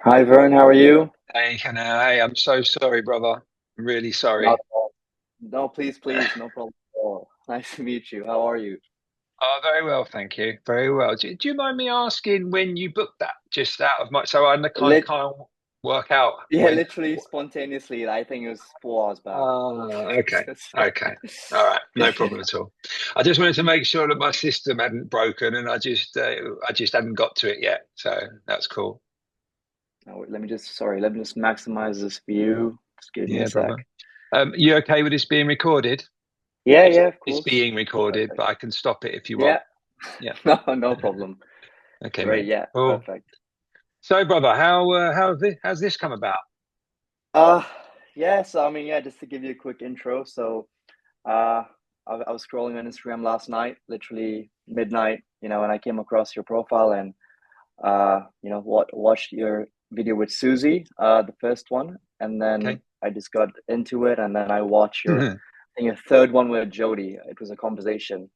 Hi, Vern. How are you? Hey, Kunal. Hey, I'm so sorry, brother. I'm really Not sorry. at all. No, please, please, no problem at all. Nice to meet you. How are you? Oh, very well, thank you. Very well. Do you mind me asking when you booked that? Just out of my, so I Lit, can't work out yeah, when. literally spontaneously. I think it was 4 hours back. Okay. Okay. All right. No problem at all. I just wanted to make sure that my system hadn't broken, and I just hadn't got to it yet. So that's cool. Oh, let me just maximize this view. Just give me a Yeah, sec. brother. You okay with this being recorded? Yeah, yeah, of It's course. being recorded, Perfect. but I can stop it if you want. Yeah, Yeah. no, no problem. Okay, Great, mate. yeah, Cool. perfect. So, brother, how's this come about? Uh, yeah, so I mean, yeah, just to give you a quick intro. Uh, I was scrolling on Instagram last night, literally midnight, and I came across your profile and watched your video with Susie, the first one, and then Okay. I just got into it, and then I watched I think your third one with Jody. It was a conversation,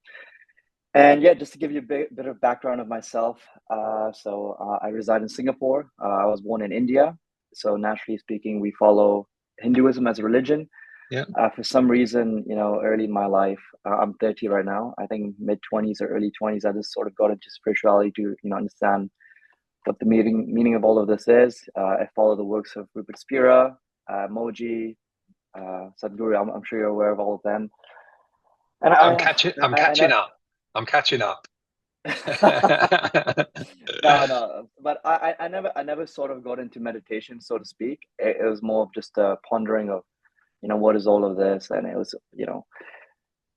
and yeah, just to give you a bit of background of myself. I reside in Singapore. I was born in India, so naturally speaking, we follow Hinduism as a religion. Yeah. For some reason, early in my life, I'm 30 right now. I think mid 20s or early 20s, I just sort of got into spirituality to understand what the meaning of all of this is. I follow the works of Rupert Spira, Moji, Sadhguru. I'm sure you're aware of all of them. And I'm I catching know. up. I'm catching up. No, no, but I never sort of got into meditation, so to speak. It was more of just a pondering of, what is all of this, and it was,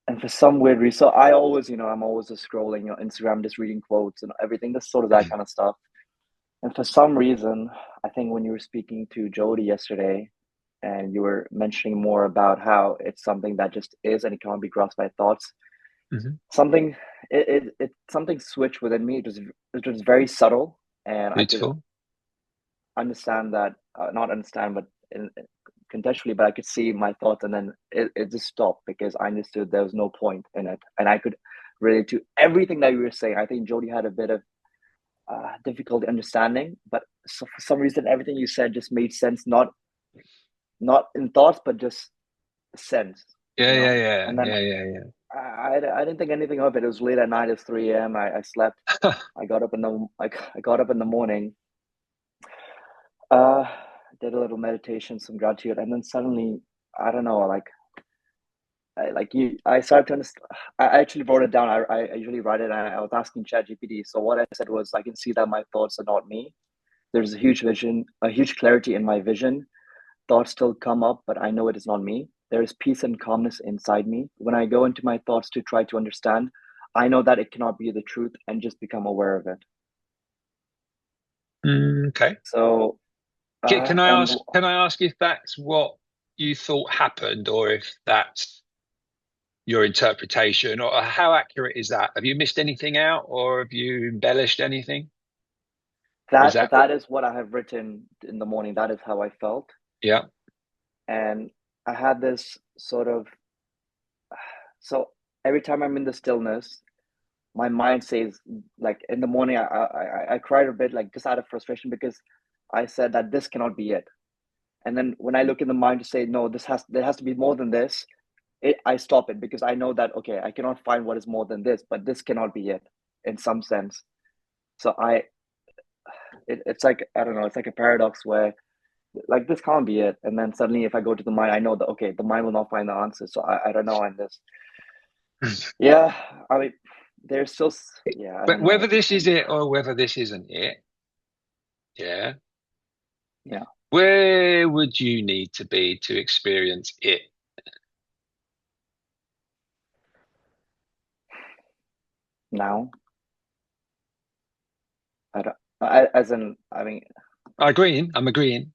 and for some weird reason, so I always, I'm always just scrolling, Instagram, just reading quotes and everything, just sort of that kind of stuff. And for some reason, I think when you were speaking to Jody yesterday and you were mentioning more about how it's something that just is and it can't be grasped by thoughts, Mhm. something it something switched within me. It was very subtle, and I could Beautiful. understand that, not understand, but contextually, but I could see my thoughts, and then it just stopped because I understood there was no point in it, and I could relate to everything that you were saying. I think Jody had a bit of difficulty understanding, but so for some reason, everything you said just made sense, not in thoughts, but just sense, Yeah, yeah, yeah, And then yeah, yeah, I didn't think anything of it. It was late at night. It's 3 a.m. I slept. yeah. I got up in the morning. Uh, did a little meditation, some gratitude, and then suddenly, I don't know, I started to understand. I actually wrote it down. I usually write it, and I was asking ChatGPT. So what I said was, I can see that my thoughts are not me. There's a huge vision, a huge clarity in my vision. Thoughts still come up, but I know it is not me. There is peace and calmness inside me. When I go into my thoughts to try to understand, I know that it cannot be the truth and just become aware of it. Okay. So, and Can I ask if that's what you thought happened, or if that's your interpretation, or how accurate is that? Have you missed anything out, or have you embellished anything? Or is that that, that is what I have written in the morning. That is how I felt. yeah. And I had this sort of, so every time I'm in the stillness, my mind says, like in the morning, I cried a bit, like just out of frustration, because I said that this cannot be it. And then when I look in the mind to say, no, there has to be more than this, I stop it because I know that, okay, I cannot find what is more than this, but this cannot be it in some sense. So it's like, I don't know, it's like a paradox where like this can't be it. And then suddenly if I go to the mind, I know that, okay, the mind will not find the answer. So I don't know. And this, yeah, I mean, there's still, yeah, I But don't know whether what to this is think. it or whether this isn't it, yeah, Yeah. where would you need to be to experience it? Now, I don't, as in, I mean, I'm agreeing.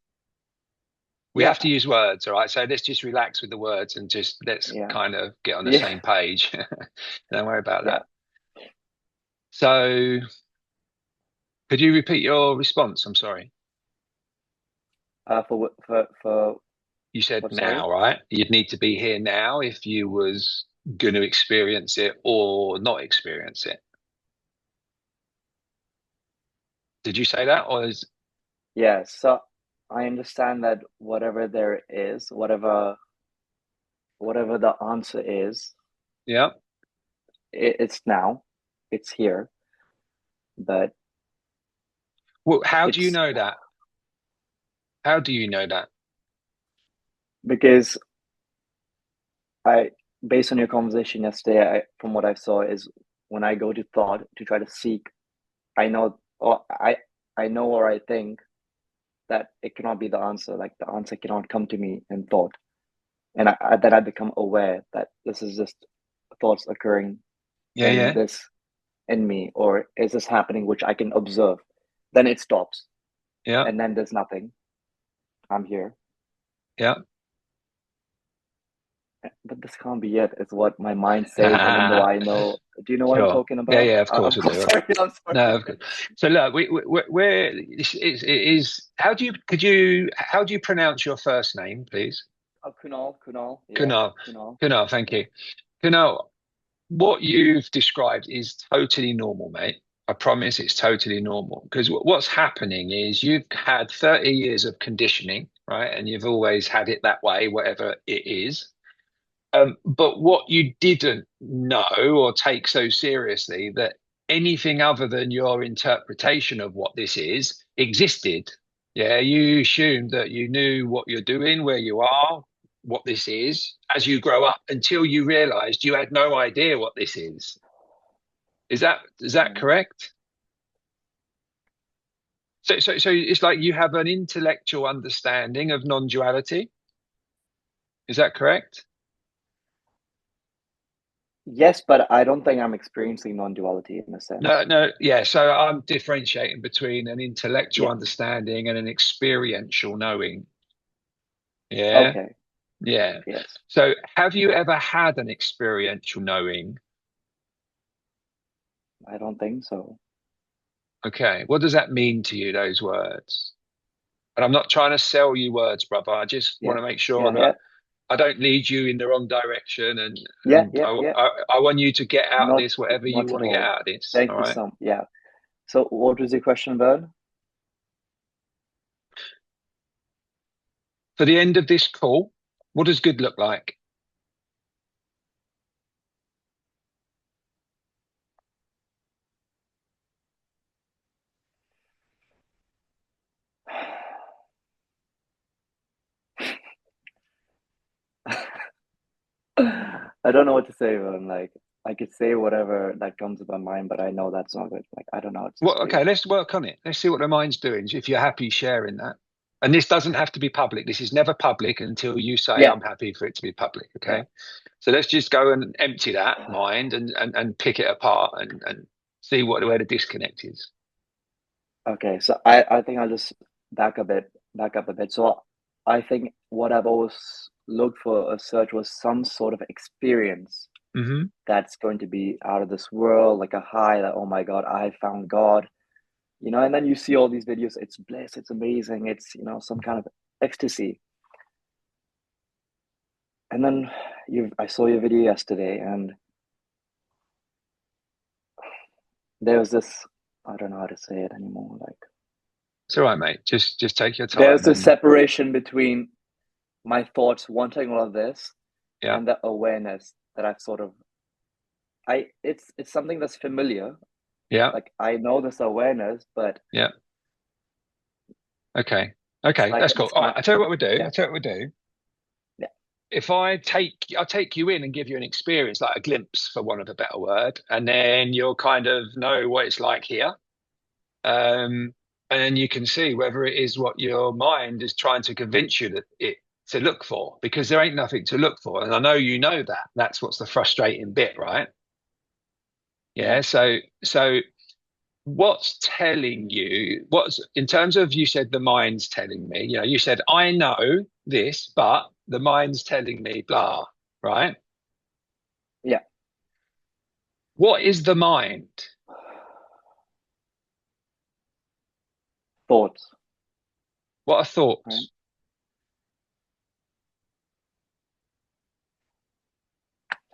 We yeah, have to use words, all right? So let's just relax with the words and just let's yeah, kind of get on the yeah, same page. Don't worry about yeah. that. So could you repeat your response? I'm sorry. For You said what? Sorry. now, right? You'd need to be here now if you was going to experience it or not experience it. Did you say that, or is? Yeah, so I understand that whatever there is, whatever the answer is, Yeah. it's now, it's here, but Well, how do you it's know that? How do you know that? because I, based on your conversation yesterday, from what I saw, is when I go to thought to try to seek, I know, or I know, or I think that it cannot be the answer. Like the answer cannot come to me in thought, and then I become aware that this is just thoughts occurring Yeah, in yeah, this in me, or is this happening, which I can observe. Then it stops, yeah, and then there's nothing. I'm here, yeah. but this can't be it. Is what my mind says, even though I know. Do you know what I'm Sure. talking Yeah, about? yeah, of course I'm I do. sorry. I'm No, sorry. of course. So look, it is, how do you pronounce your first name, please? Kunal, Kunal, yeah, Kunal. Kunal, Kunal, thank yeah. you. Kunal, what you've described is totally normal, mate. I promise it's totally normal because what's happening is you've had 30 years of conditioning, right? And you've always had it that way, whatever it is. But what you didn't know or take so seriously that anything other than your interpretation of what this is existed. Yeah, you assumed that you knew what you're doing, where you are, what this is as you grow up until you realized you had no idea what this is. Is that Mm. correct? So it's like you have an intellectual understanding of non-duality. Is that correct? Yes, but I don't think I'm experiencing non-duality in a No, sense. no, yeah. So I'm differentiating between an intellectual Yeah. understanding and an experiential knowing. Yeah, Okay. yeah. Yes. So have you ever had an experiential knowing? I don't think so. Okay, what does that mean to you, those words? And I'm not trying to sell you words, brother. I just want Yeah. to make sure Yeah. that Yeah. I don't lead you in the wrong direction, and Yeah. and Yeah. I, Yeah. I, I want you to get out of Not this whatever you not want at to get all. out of this. All Thank you right. so. Yeah. So, what was your question, Vern? For the end of this call, what does good look like? I don't know what to say, Vern. Like, I could say whatever that comes to my mind, but I know that's not good. Like, I don't know what to Well, say. okay, let's work on it. Let's see what the mind's doing. If you're happy sharing that. And this doesn't have to be public. This is never public until you say, Yeah. I'm happy for it to be public. Yeah. Okay. So let's just go and empty that mind and pick it apart and see where the disconnect is. Okay. So I think I'll just back up a bit. So I think what I've always looked for a search was some sort of experience Hmm. that's going to be out of this world, like a high that, oh my God, I found God, and then you see all these videos, it's bliss, it's amazing, it's, some kind of ecstasy. And then I saw your video yesterday, and there was this, I don't know how to say it anymore, like, It's all right, mate. Just take your there's time this and separation between my thoughts wanting all of this yeah, and the awareness that I've sort of, it's something that's familiar. yeah, Like, I know this awareness, but yeah. Okay. it's Okay, like that's cool. it's All right, not. I tell you what we do. Yeah. I tell you what we do. Yeah. If I'll take you in and give you an experience, like a glimpse, for want of a better word, and then you'll kind of know what it's like here. And then you can see whether it is what your mind is trying to convince you that it to look for, because there ain't nothing to look for. And I know you know that. That's what's the frustrating bit, right? Yeah. Yeah. So what's telling you, what's in terms of, you said the mind's telling me, you said I know this, but the mind's telling me blah, right? Yeah. What is the mind? Thoughts, What are right? thoughts?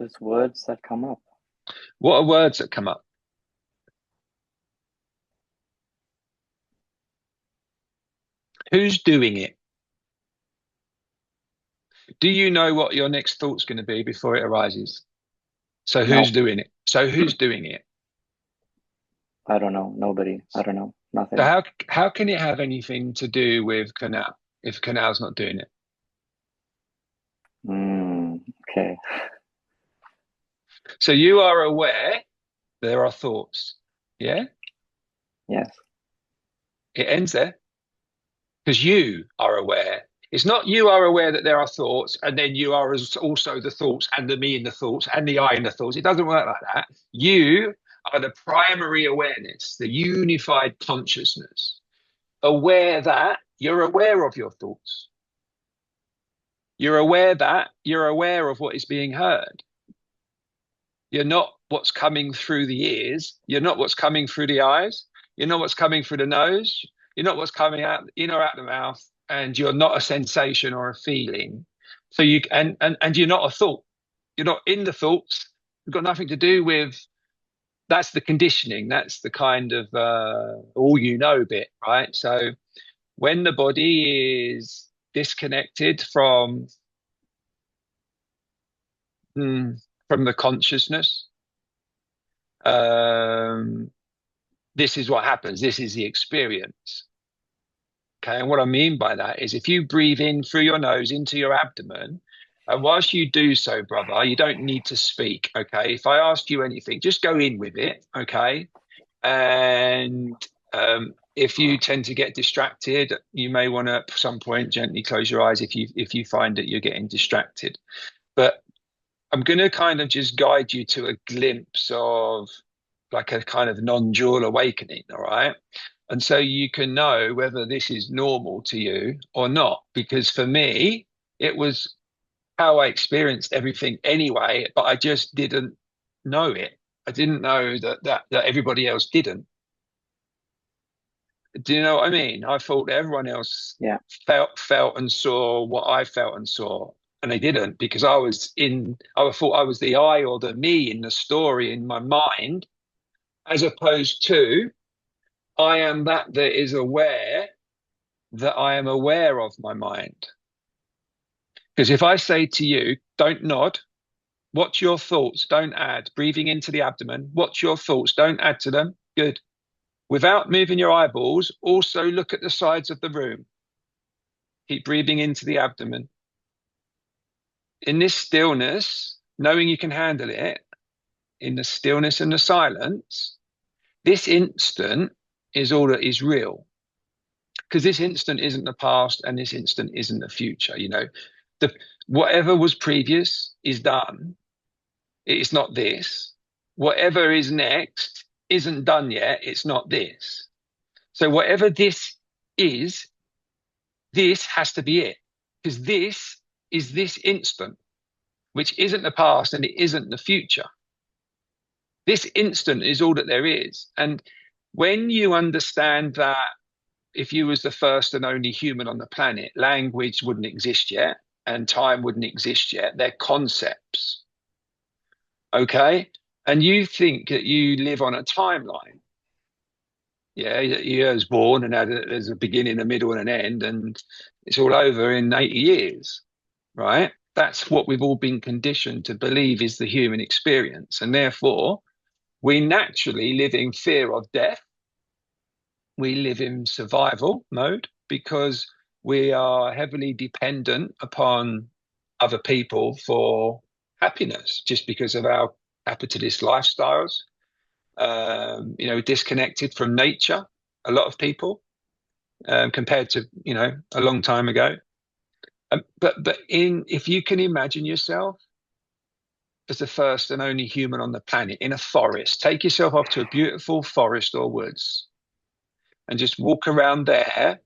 Just words that come up. What are words that come up? Who's doing it? Do you know what your next thought's going to be before it arises? So who's No, doing it? So who's doing it? I don't know. Nobody. I don't know. So Nothing. how can it have anything to do with Kunal if Kunal's not doing it? Okay. So you are aware there are thoughts. Yeah? Yes. It ends there because you are aware. It's not you are aware that there are thoughts and then you are also the thoughts and the me in the thoughts and the I in the thoughts. It doesn't work like that. You are the primary awareness, the unified consciousness. Aware that you're aware of your thoughts. You're aware that you're aware of what is being heard. You're not what's coming through the ears. You're not what's coming through the eyes. You're not what's coming through the nose. You're not what's coming out in or out the mouth. And you're not a sensation or a feeling. So you and you're not a thought. You're not in the thoughts. You've got nothing to do with that's the conditioning. That's the kind of all you know bit, right? So when the body is disconnected from the consciousness, um, this is what happens. This is the experience. Okay. And what I mean by that is if you breathe in through your nose into your abdomen, and whilst you do so, brother, you don't need to speak. Okay. If I ask you anything, just go in with it. Okay. And if you tend to get distracted, you may want to at some point gently close your eyes if you find that you're getting distracted. But I'm going to kind of just guide you to a glimpse of like a kind of non-dual awakening, all right? And so you can know whether this is normal to you or not. Because for me, it was how I experienced everything anyway, but I just didn't know it. I didn't know that everybody else didn't. Do you know what I mean? I thought everyone else Yeah. felt and saw what I felt and saw, and they didn't because I thought I was the I or the me in the story in my mind, as opposed to I am that is aware that I am aware of my mind. Because if I say to you, don't nod, watch your thoughts, don't add, breathing into the abdomen, watch your thoughts, don't add to them. Good. Without moving your eyeballs, also look at the sides of the room. Keep breathing into the abdomen. In this stillness, knowing you can handle it, in the stillness and the silence, this instant is all that is real. Because this instant isn't the past and this instant isn't the future. You know, the whatever was previous is done. It's not this. Whatever is next isn't done yet. It's not this. So whatever is, this has to be it. Because this is this instant, which isn't the past and it isn't the future. This instant is all that there is. And when you understand that if you was the first and only human on the planet, language wouldn't exist yet and time wouldn't exist yet. They're concepts. Okay. And you think that you live on a timeline. Yeah, he was born and there's a beginning, a middle, and an end, and it's all over in 80 years, right? That's what we've all been conditioned to believe is the human experience. And therefore, we naturally live in fear of death. We live in survival mode because we are heavily dependent upon other people for happiness just because of our capitalist lifestyles. Disconnected from nature, a lot of people, compared to, a long time ago. But if you can imagine yourself as the first and only human on the planet in a forest, take yourself off to a beautiful forest or woods and just walk around there.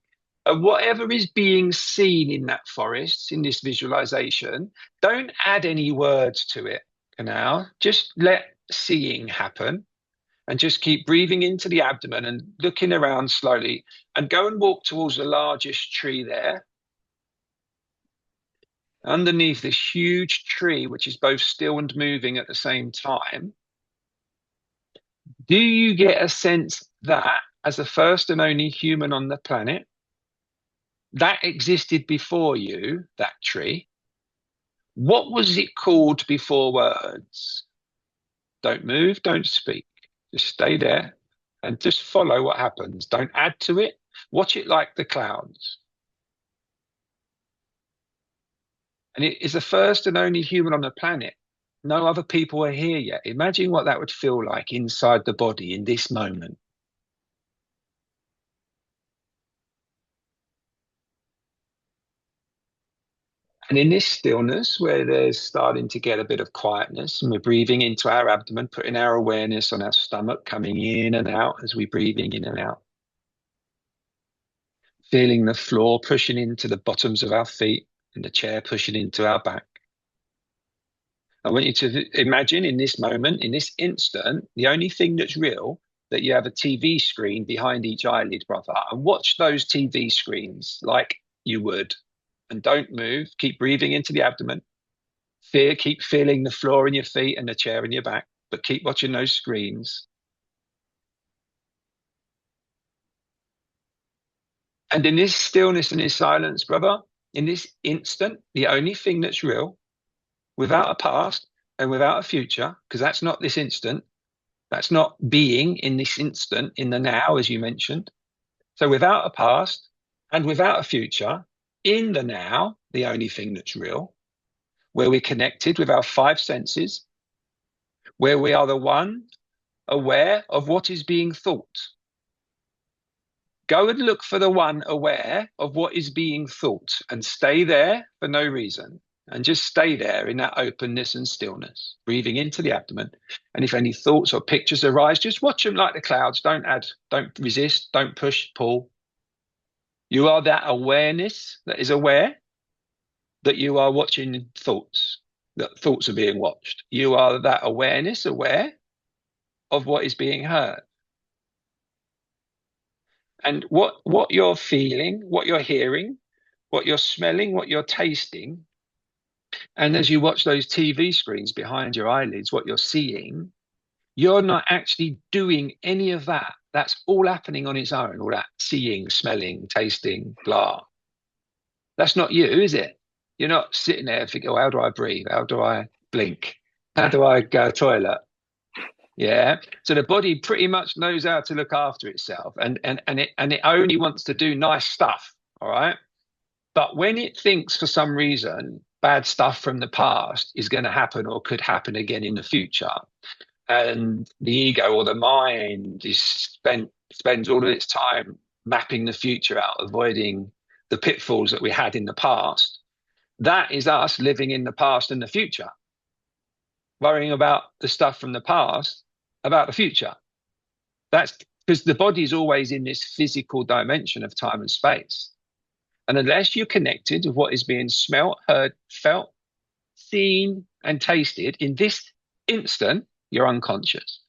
And whatever is being seen in that forest, in this visualization, don't add any words to it for now. Just let seeing happen and just keep breathing into the abdomen and looking around slowly and go and walk towards the largest tree there. Underneath this huge tree, which is both still and moving at the same time, do you get a sense that as the first and only human on the planet, that existed before you, that tree. What was it called before words? Don't move, don't speak. Just stay there and just follow what happens. Don't add to it. Watch it like the clouds. And it is the first and only human on the planet. No other people are here yet. Imagine what that would feel like inside the body in this moment. And in this stillness, where there's starting to get a bit of quietness, and we're breathing into our abdomen, putting our awareness on our stomach, coming in and out as we're breathing in and out. Feeling the floor pushing into the bottoms of our feet and the chair pushing into our back. I want you to imagine in this moment, in this instant, the only thing that's real, that you have a TV screen behind each eyelid, brother, and watch those TV screens like you would. And don't move. Keep breathing into the abdomen. Keep feeling the floor in your feet and the chair in your back, but keep watching those screens. And in this stillness and this silence, brother, in this instant, the only thing that's real, without a past and without a future, because that's not this instant, that's not being in this instant, in the now, as you mentioned. So without a past and without a future, in the now, the only thing that's real, where we're connected with our five senses, where we are the one aware of what is being thought. Go and look for the one aware of what is being thought and stay there for no reason. And just stay there in that openness and stillness, breathing into the abdomen. And if any thoughts or pictures arise, just watch them like the clouds. Don't add, don't resist, don't push, pull. You are that awareness that is aware that you are watching thoughts, that thoughts are being watched. You are that awareness aware of what is being heard. And what you're feeling, what you're hearing, what you're smelling, what you're tasting, and as you watch those TV screens behind your eyelids, what you're seeing, you're not actually doing any of that. That's all happening on its own, all that seeing, smelling, tasting, blah. That's not you, is it? You're not sitting there thinking, oh, how do I breathe? How do I blink? How do I go to the toilet? Yeah. So the body pretty much knows how to look after itself and it only wants to do nice stuff. All right. But when it thinks for some reason bad stuff from the past is going to happen or could happen again in the future, and the ego or the mind spends all of its time mapping the future out, avoiding the pitfalls that we had in the past, that is us living in the past and the future, worrying about the stuff from the past, about the future. That's because the body is always in this physical dimension of time and space. And unless you're connected with what is being smelt, heard, felt, seen, and tasted in this instant, you're unconscious.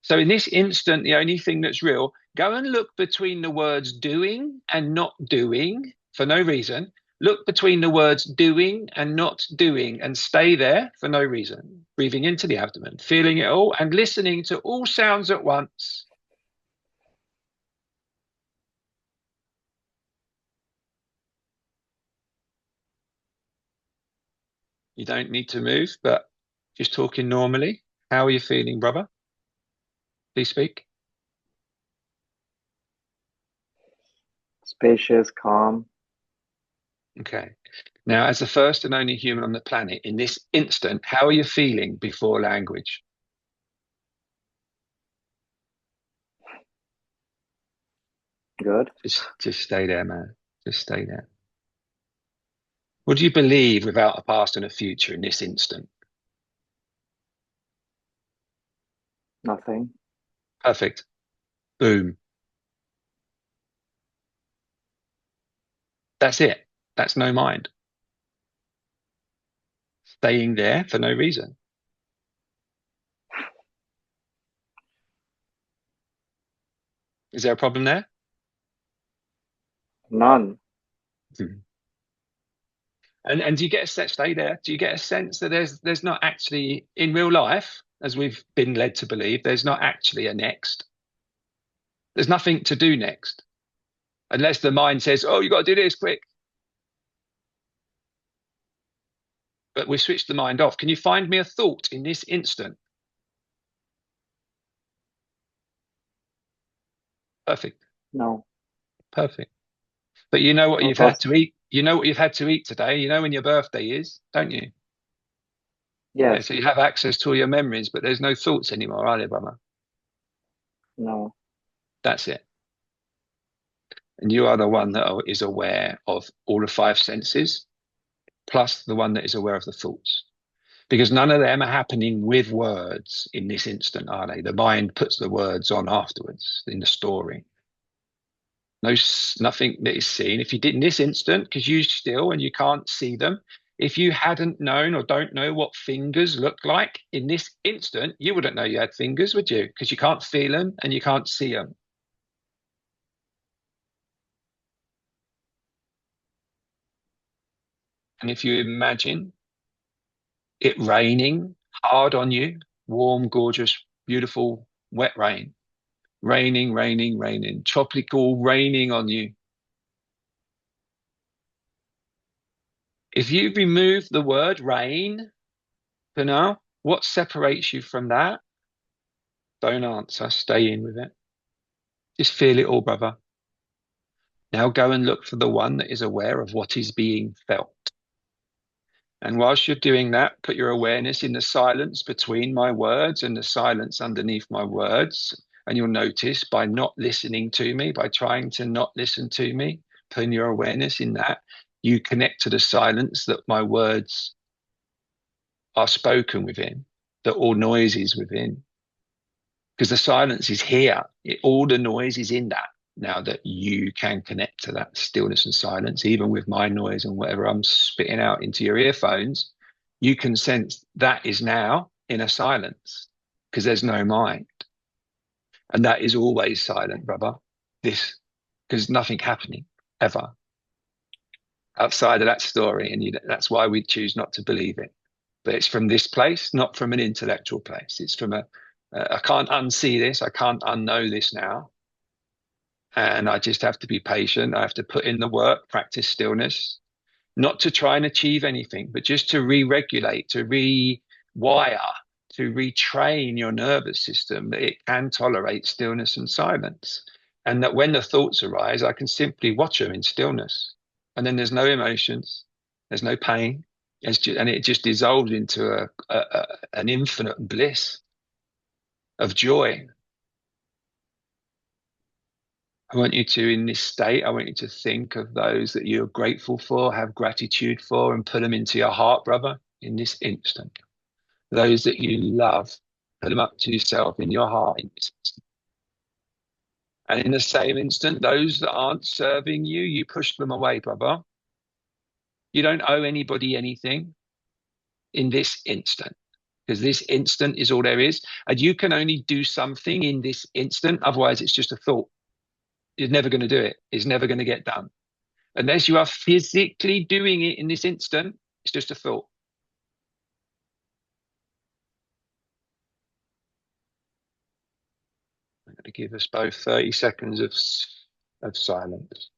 So in this instant, the only thing that's real, go and look between the words doing and not doing for no reason. Look between the words doing and not doing and stay there for no reason. Breathing into the abdomen, feeling it all and listening to all sounds at once. You don't need to move, but just talking normally. How are you feeling, brother? Please speak. Spacious, calm. Okay. Now, as the first and only human on the planet, in this instant, how are you feeling before language? Good. Just stay there, man. Just stay there. What do you believe without a past and a future in this instant? Nothing. Perfect. Boom. That's it. That's no mind. Staying there for no reason. Is there a problem there? None. Hmm. And do you get a sense, stay there? Do you get a sense that there's not actually in real life, as we've been led to believe, there's not actually a next. There's nothing to do next. unless the mind says, "Oh, you got to do this quick." But we switched the mind off. Can you find me a thought in this instant? Perfect. No, Perfect. But you know what no you've had thoughts. to eat. You know what you've had to eat today. You know when your birthday is, don't you? Yeah, Yes, so you have access to all your memories, but there's no thoughts anymore, are there, brother? no. That's it. And you are the one that is aware of all the five senses, plus the one that is aware of the thoughts. Because none of them are happening with words in this instant, are they? The mind puts the words on afterwards in the story. No, nothing that is seen. If you did in this instant, because you still and you can't see them, if you hadn't known or don't know what fingers look like in this instant, you wouldn't know you had fingers, would you? Because you can't feel them and you can't see them. And if you imagine it raining hard on you, warm, gorgeous, beautiful, wet rain, raining, raining, raining, tropical raining on you. If you remove the word rain for now, what separates you from that? Don't answer. Stay in with it. Just feel it all, brother. Now go and look for the one that is aware of what is being felt. And whilst you're doing that, put your awareness in the silence between my words and the silence underneath my words. And you'll notice by not listening to me, by trying to not listen to me, putting your awareness in that, you connect to the silence that my words are spoken within, that all noise is within. Because the silence is here. All the noise is in that. Now that you can connect to that stillness and silence, even with my noise and whatever I'm spitting out into your earphones, you can sense that is now in a silence because there's no mind. And that is always silent, brother. This, because nothing happening ever outside of that story. And that's why we choose not to believe it. But it's from this place, not from an intellectual place. It's from I can't unsee this. I can't unknow this now. And I just have to be patient. I have to put in the work, practice stillness, not to try and achieve anything, but just to re-regulate, to rewire, to retrain your nervous system that it can tolerate stillness and silence. And that when the thoughts arise, I can simply watch them in stillness. And then there's no emotions, there's no pain. And it just dissolves into an infinite bliss of joy. I want you to, in this state, I want you to think of those that you're grateful for, have gratitude for, and put them into your heart, brother, in this instant. Those that you love, put them up to yourself in your heart in this instant. And in the same instant, those that aren't serving you, you push them away, brother. You don't owe anybody anything in this instant because this instant is all there is. And you can only do something in this instant. Otherwise, it's just a thought. You're never going to do it. It's never going to get done. Unless you are physically doing it in this instant, it's just a thought. I'm going to give us both 30 seconds of silence.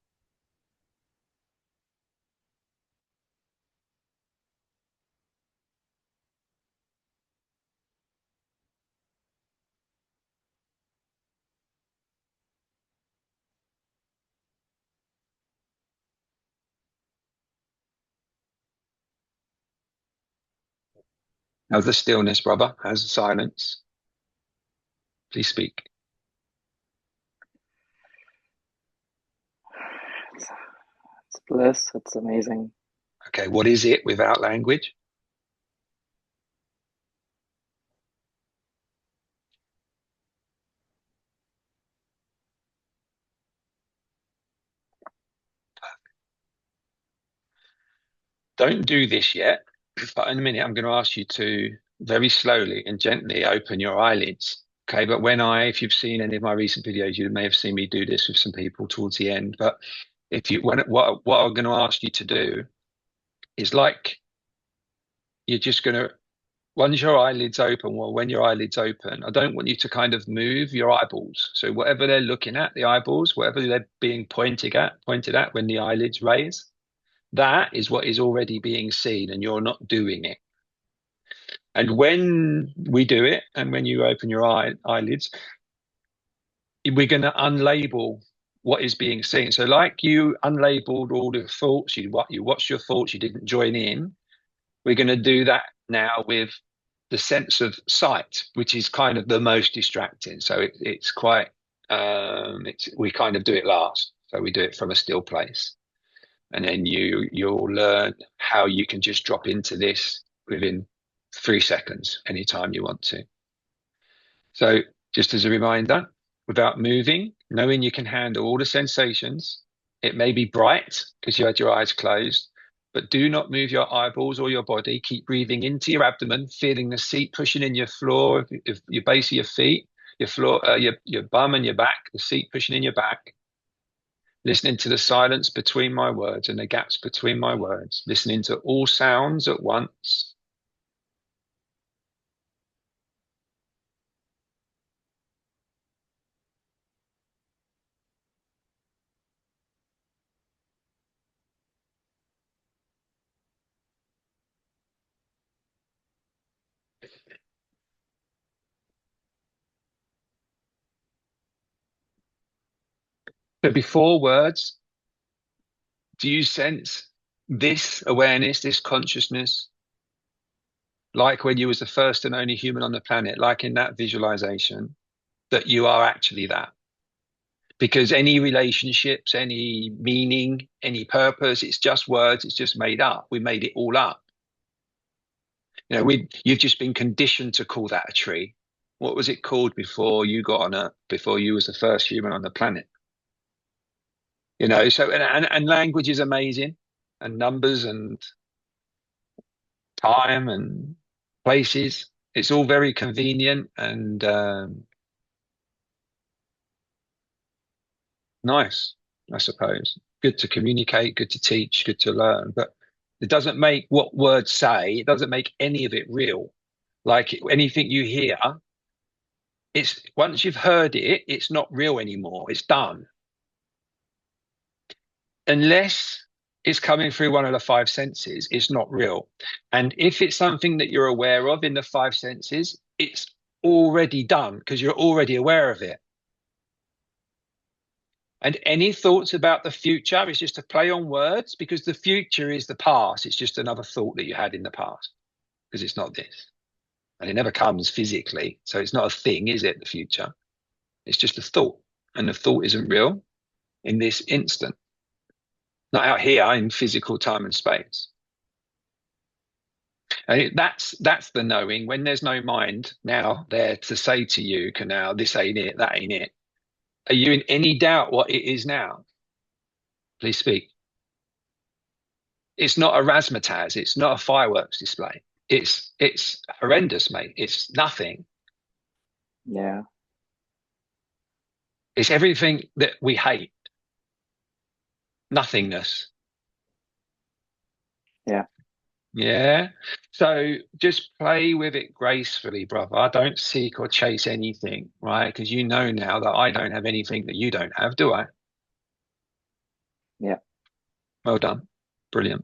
How's the stillness, brother? How's the silence? Please speak. It's, it's bliss. It's amazing. Okay, what is it without language? Don't do this yet, but in a minute, I'm going to ask you to very slowly and gently open your eyelids. Okay, but if you've seen any of my recent videos, you may have seen me do this with some people towards the end. But what I'm going to ask you to do is like you're just going to once your eyelids open, well, when your eyelids open, I don't want you to kind of move your eyeballs. So whatever they're looking at, the eyeballs, whatever they're being pointed at when the eyelids raise, that is what is already being seen, and you're not doing it. And when we do it, and when you open your eyelids, we're going to unlabel what is being seen. So, like you unlabeled all the thoughts, you watched your thoughts, you didn't join in. We're going to do that now with the sense of sight, which is kind of the most distracting. So it's quite we kind of do it last. So we do it from a still place, and then you'll learn how you can just drop into this within 3 seconds anytime you want to. So just as a reminder, without moving, knowing you can handle all the sensations, it may be bright because you had your eyes closed, but do not move your eyeballs or your body. Keep breathing into your abdomen, feeling the seat pushing in your floor, if your base of your feet, your floor, your bum and your back, the seat pushing in your back. Listening to the silence between my words and the gaps between my words, listening to all sounds at once. But before words, do you sense this awareness, this consciousness, like when you was the first and only human on the planet, like in that visualization, that you are actually that? Because any relationships, any meaning, any purpose, it's just words, it's just made up. We made it all up. You've just been conditioned to call that a tree. What was it called before you got on Earth, before you was the first human on the planet? So and language is amazing, and numbers and time and places. It's all very convenient and nice, I suppose. Good to communicate, good to teach, good to learn. But it doesn't make what words say, it doesn't make any of it real. Like anything you hear, it's once you've heard it, it's not real anymore. It's done. Unless it's coming through one of the five senses, it's not real. And if it's something that you're aware of in the five senses, it's already done because you're already aware of it. And any thoughts about the future is just a play on words because the future is the past. It's just another thought that you had in the past because it's not this. And it never comes physically. So it's not a thing, is it? The future. It's just a thought. And the thought isn't real in this instant, not out here in physical time and space. And that's the knowing. When there's no mind now there to say to you, Kunal, this ain't it, that ain't it. Are you in any doubt what it is now? Please speak. It's not a razzmatazz. It's not a fireworks display. It's horrendous, mate. It's nothing. Yeah. It's everything that we hate. Nothingness. Yeah. Yeah. So just play with it gracefully, brother. Don't seek or chase anything, right? Because you know now that I don't have anything that you don't have, do I? Yeah. Well done. Brilliant.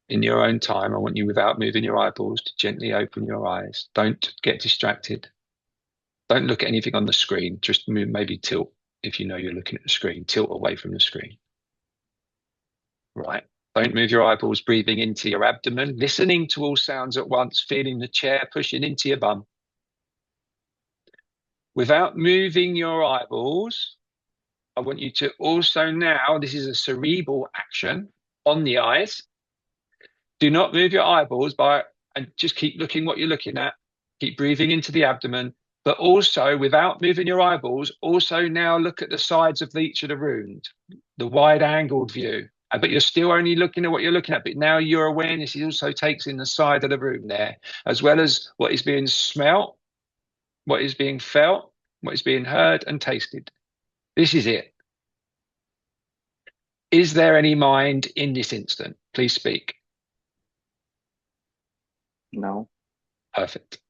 In your own time, I want you, without moving your eyeballs, to gently open your eyes. Don't get distracted. Don't look at anything on the screen. Just move, maybe tilt if you know you're looking at the screen. Tilt away from the screen. Right. Don't move your eyeballs, breathing into your abdomen, listening to all sounds at once, feeling the chair pushing into your bum. Without moving your eyeballs, I want you to also now, this is a cerebral action on the eyes. Do not move your eyeballs and just keep looking what you're looking at. Keep breathing into the abdomen, but also without moving your eyeballs, also now look at the sides of each of the rooms, the wide angled view. But you're still only looking at what you're looking at. But now your awareness also takes in the side of the room there, as well as what is being smelt, what is being felt, what is being heard and tasted. This is it. Is there any mind in this instant? Please speak. No. Perfect.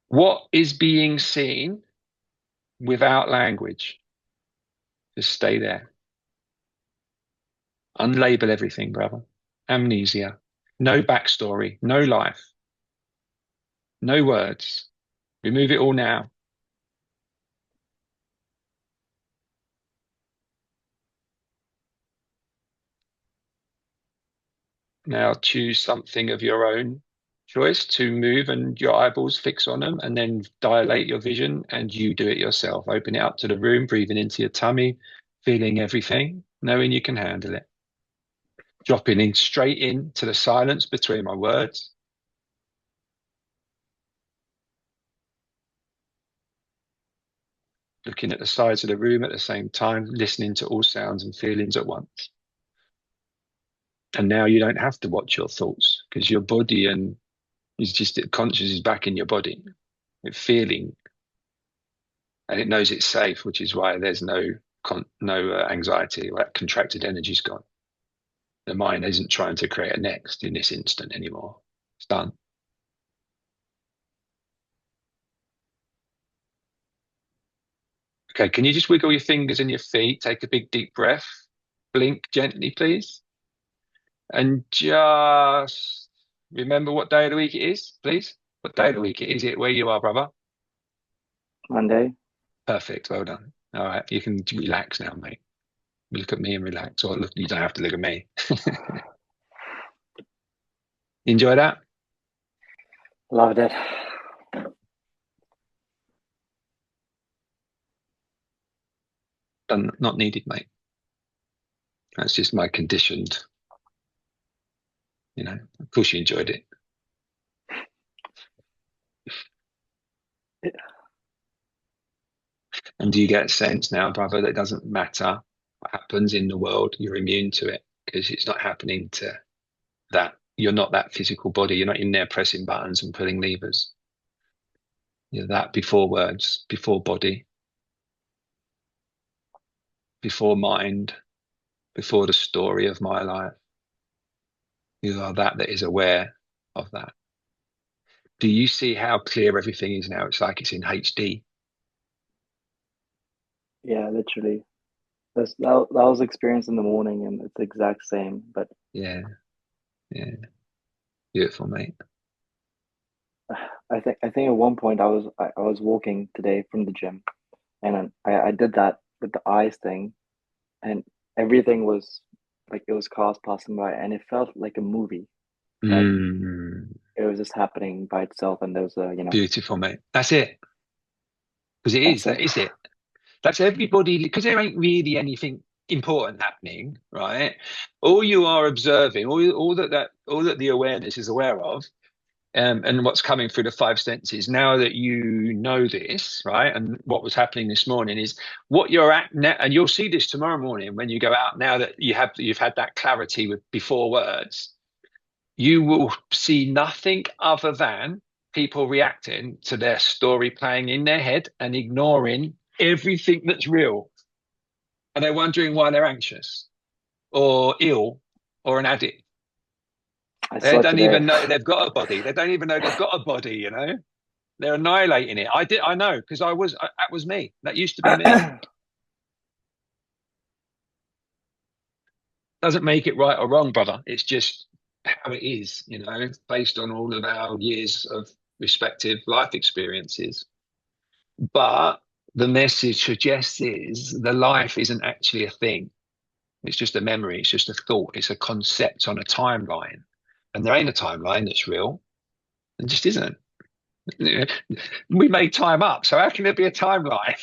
What is being seen without language? Just stay there. Unlabel everything, brother. Amnesia. No backstory. No life. No words. Remove it all now. Now choose something of your own choice to move and your eyeballs fix on them, and then dilate your vision and you do it yourself. Open it up to the room, breathing into your tummy, feeling everything, knowing you can handle it. Dropping in straight into the silence between my words. Looking at the sides of the room at the same time, listening to all sounds and feelings at once. And now you don't have to watch your thoughts because your body and it's just conscious is back in your body. It's feeling and it knows it's safe, which is why there's no anxiety or that contracted energy's gone. The mind isn't trying to create a next in this instant anymore. It's done. Okay, can you just wiggle your fingers and your feet? Take a big deep breath. Blink gently, please. And just remember what day of the week it is, please. What day of the week it is it where you are, brother? Monday. Perfect. Well done. All right, you can relax now, mate. Look at me and relax, or look, you don't have to look at me. Enjoy that. Loved it. Done, not needed, mate. That's just my conditioned, Of course you enjoyed it. And do you get a sense now, brother, that it doesn't matter what happens in the world, you're immune to it because it's not happening to that. You're not that physical body. You're not in there pressing buttons and pulling levers. You're that before words, before body, before mind, before the story of my life. You are that is aware of that. Do you see how clear everything is now? It's like it's in HD. Yeah, literally. That was experience in the morning, and it's the exact same. But Yeah, yeah. Beautiful, mate. I think at one point I was walking today from the gym, and then I did that with the eyes thing, and everything was like it was cars passing by, and it felt like a movie. Like Mm, it was just happening by itself, and there was a beautiful, mate. That's it. Because it is, that's that it. is it. That's everybody, because there ain't really anything important happening, right? All you are observing, all that the awareness is aware of, and what's coming through the five senses. Now that you know this, right, and what was happening this morning is what you're at now, and you'll see this tomorrow morning when you go out. Now that you've had that clarity with before words, you will see nothing other than people reacting to their story playing in their head and ignoring everything that's real. And they're wondering why they're anxious or ill or an addict. I They saw it don't today. even know they've got a body. They don't even know they've got a body. They're annihilating it. I know, because that was me. That used to be me. Doesn't make it right or wrong, brother. It's just how it is, based on all of our years of respective life experiences. But the message suggests is the life isn't actually a thing. It's just a memory. It's just a thought. It's a concept on a timeline. And there ain't a timeline that's real. It just isn't. We made time up. So how can there be a timeline?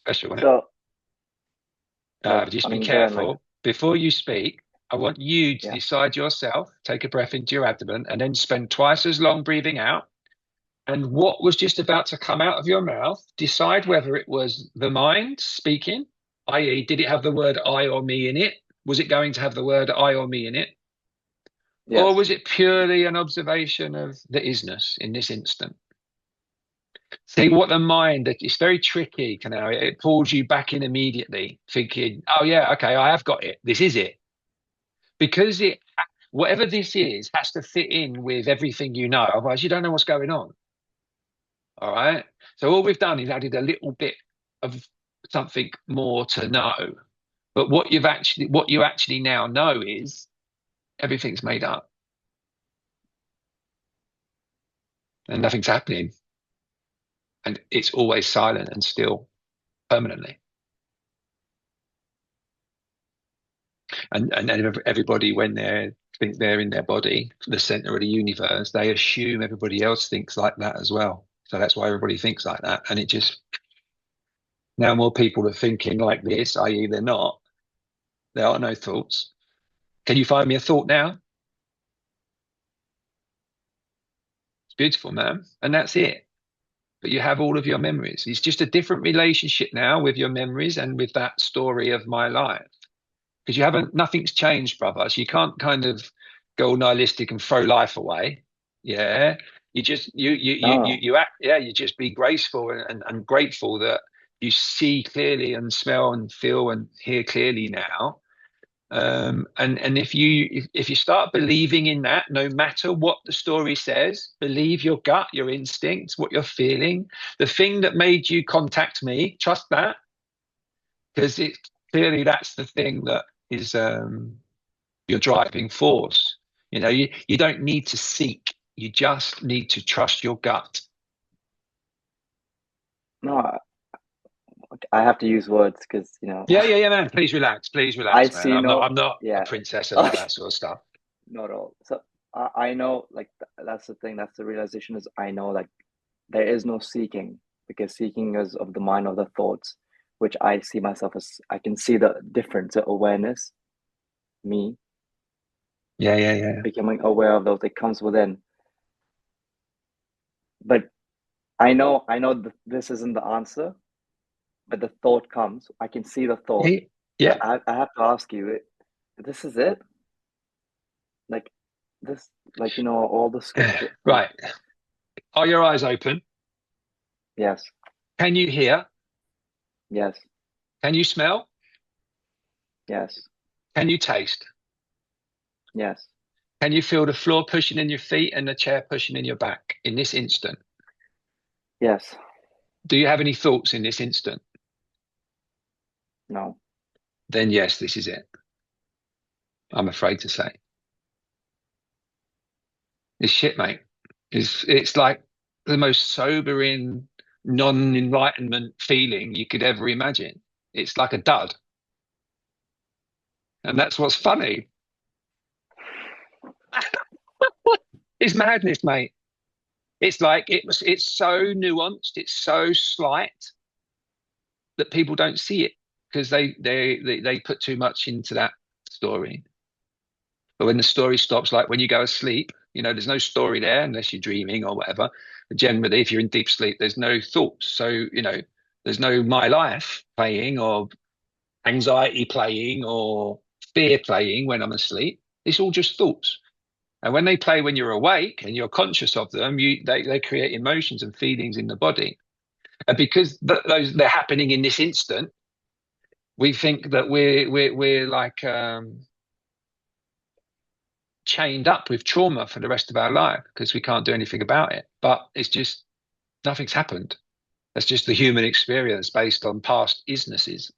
Special, isn't it? So, but Just I be mean, Vern, like, careful. Before you speak, I want you to yeah, decide yourself, take a breath into your abdomen, and then spend twice as long breathing out. And what was just about to come out of your mouth, decide whether it was the mind speaking, i.e., did it have the word I or me in it? Was it going to have the word I or me in it? Or yes, was it purely an observation of the isness in this instant? See what the mind, it's very tricky, Kunal. It pulls you back in immediately, thinking, oh yeah, okay, I have got it. This is it. Because whatever this is has to fit in with everything you know. Otherwise, you don't know what's going on. All right. So all we've done is added a little bit of something more to know. But what you actually now know is everything's made up and nothing's happening. And it's always silent and still permanently. And everybody, when they think they're in their body, the center of the universe, they assume everybody else thinks like that as well. So that's why everybody thinks like that. And it just, now more people are thinking like this, i.e., they're not. There are no thoughts. Can you find me a thought now? It's beautiful, man. And that's it. But you have all of your memories. It's just a different relationship now with your memories and with that story of my life. Because you haven't, nothing's changed, brother. So you can't kind of go nihilistic and throw life away. Yeah. You just, No, you act, yeah, you just be graceful and grateful that you see clearly and smell and feel and hear clearly now. And if you start believing in that, no matter what the story says, believe your gut, your instincts, what you're feeling, the thing that made you contact me, trust that, because it clearly that's the thing that is your driving force. You know, you don't need to seek, you just need to trust your gut. no, I have to use words because Yeah, man. Please I relax, man. see no, I'm not a yeah. princess about Okay, that sort of stuff. not at all. So I know, like that's the thing. That's the realization is I know, like there is no seeking because seeking is of the mind of the thoughts, which I see myself as I can see the difference, the awareness, me Yeah. becoming aware of those. It comes within, but I know this isn't the answer, but the thought comes. I can see the thought, Yeah, but yeah. I have to ask you, this is it? Like this, like all the scripture, like Right. Are your eyes open? yes, Can you hear? yes, Can you smell? yes, Can you taste? yes, Can you feel the floor pushing in your feet and the chair pushing in your back in this instant? yes, Do you have any thoughts in this instant? no. Then yes, this is it. I'm afraid to say. It's shit, mate. It's like the most sobering, non-enlightenment feeling you could ever imagine. It's like a dud. And that's what's funny. It's madness, mate. It's like it's so nuanced, it's so slight that people don't see it because they put too much into that story. But when the story stops, like when you go asleep, there's no story there unless you're dreaming or whatever. But generally, if you're in deep sleep, there's no thoughts. So, there's no my life playing or anxiety playing or fear playing when I'm asleep. It's all just thoughts. And when they play when you're awake and you're conscious of them, they create emotions and feelings in the body. And because they're happening in this instant, we think that we're like chained up with trauma for the rest of our life because we can't do anything about it. But it's just nothing's happened. That's just the human experience based on past isnesses.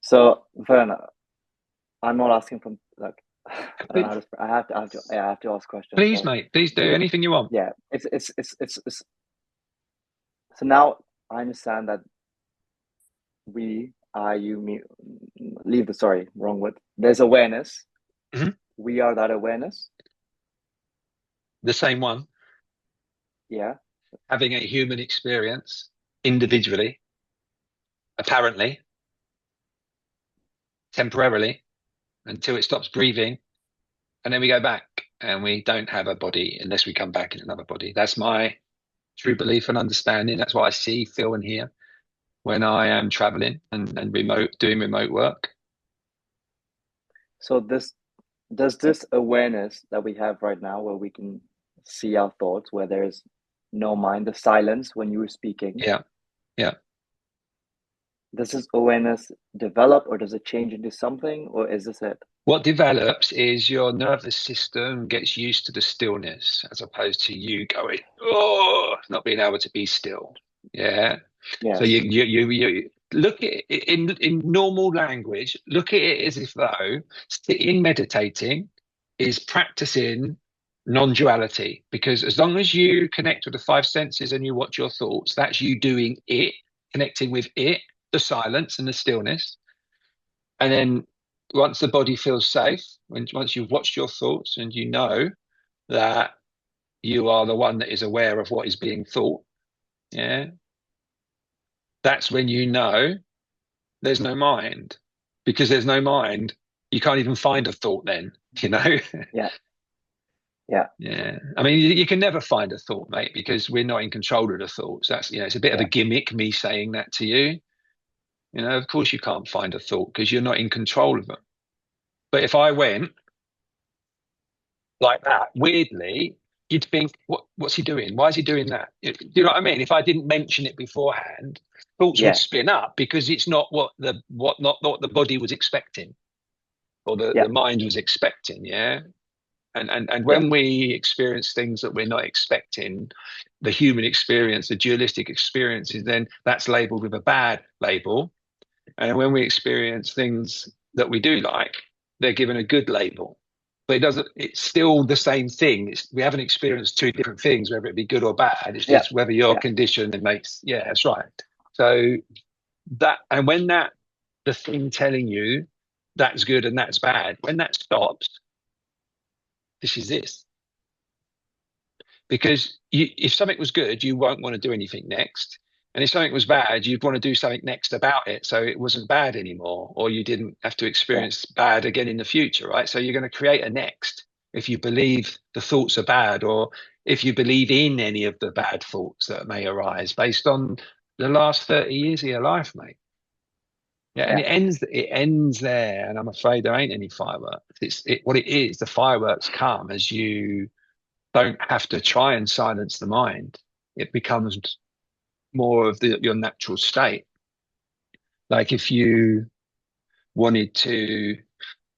So, Vern, I'm not asking from like I don't know how Please, to. Yeah, I have to ask questions. please, So, mate, please do because anything you want. yeah, it's so now I understand that we, I, you, me, leave the sorry wrong word. There's awareness. Mhm. We are that awareness. The same one, Yeah. having a human experience individually, apparently, temporarily, until it stops breathing. And then we go back and we don't have a body unless we come back in another body. That's my true belief and understanding. That's what I see, feel, and hear. when I am traveling and doing remote work. So this does this awareness that we have right now, where we can see our thoughts, where there's no mind, the silence when you were speaking, Yeah, yeah. does this awareness develop, or does it change into something, or is this it? What develops is your nervous system gets used to the stillness as opposed to you going, oh, not being able to be still. Yeah. So Yes. you look at it in normal language, look at it as if though sitting meditating is practicing non-duality, because as long as you connect with the five senses and you watch your thoughts, that's you doing it, connecting with it, the silence and the stillness. And then once the body feels safe, once you've watched your thoughts and you know that you are the one that is aware of what is being thought, yeah, that's when you know there's no mind. Because there's no mind, you can't even find a thought then, you know? Yeah. Yeah. Yeah. I mean, you can never find a thought, mate, because we're not in control of the thoughts. That's, it's a bit of a Yeah. gimmick, me saying that to you. Of course you can't find a thought because you're not in control of them. But if I went like that, weirdly, you'd think, what's he doing? Why is he doing that? Do you know what I mean? If I didn't mention it beforehand, thoughts would Yeah. spin up because it's not what the body was expecting or Yeah. the mind was expecting. Yeah. And Yeah. when we experience things that we're not expecting, the human experience, the dualistic experiences, then that's labeled with a bad label. And when we experience things that we do like, they're given a good label. But it's still the same thing. We haven't experienced two different things, whether it be good or bad. It's Yeah. just whether your Yeah. condition it makes, yeah, that's right. So and when the thing telling you that's good and that's bad, when that stops, this is this. Because if something was good, you won't want to do anything next. And if something was bad, you'd want to do something next about it. So it wasn't bad anymore, or you didn't have to Yeah. experience bad again in the future, right? So you're going to create a next if you believe the thoughts are bad, or if you believe in any of the bad thoughts that may arise based on the last 30 years of your life, mate. Yeah, and Yeah. it ends there, and I'm afraid there ain't any fireworks. What it is, the fireworks come as you don't have to try and silence the mind. It becomes more of your natural state. Like if you wanted to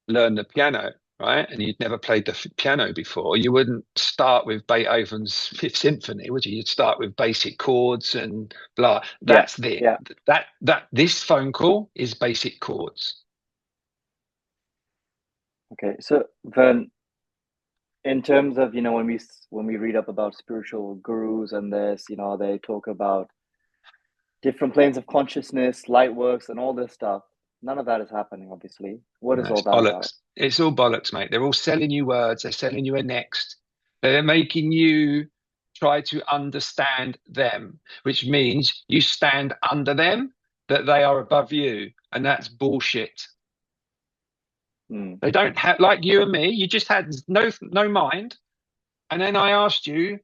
learn the piano, right, and you'd never played the piano before, you wouldn't start with Beethoven's Fifth Symphony, would you? You'd start with basic chords and blah. Yeah. That's the Yeah. that this phone call is basic chords. Okay. So then, in terms of, when we read up about spiritual gurus and this, they talk about different planes of consciousness, light works, and all this stuff. None of that is happening, obviously. What No, is all it's that about? bollocks. It's all bollocks, mate. They're all selling you words. They're selling you a next. They're making you try to understand them, which means you stand under them, that they are above you. And that's bullshit. Hmm. They don't have, like you and me, you just had no mind. And then I asked you,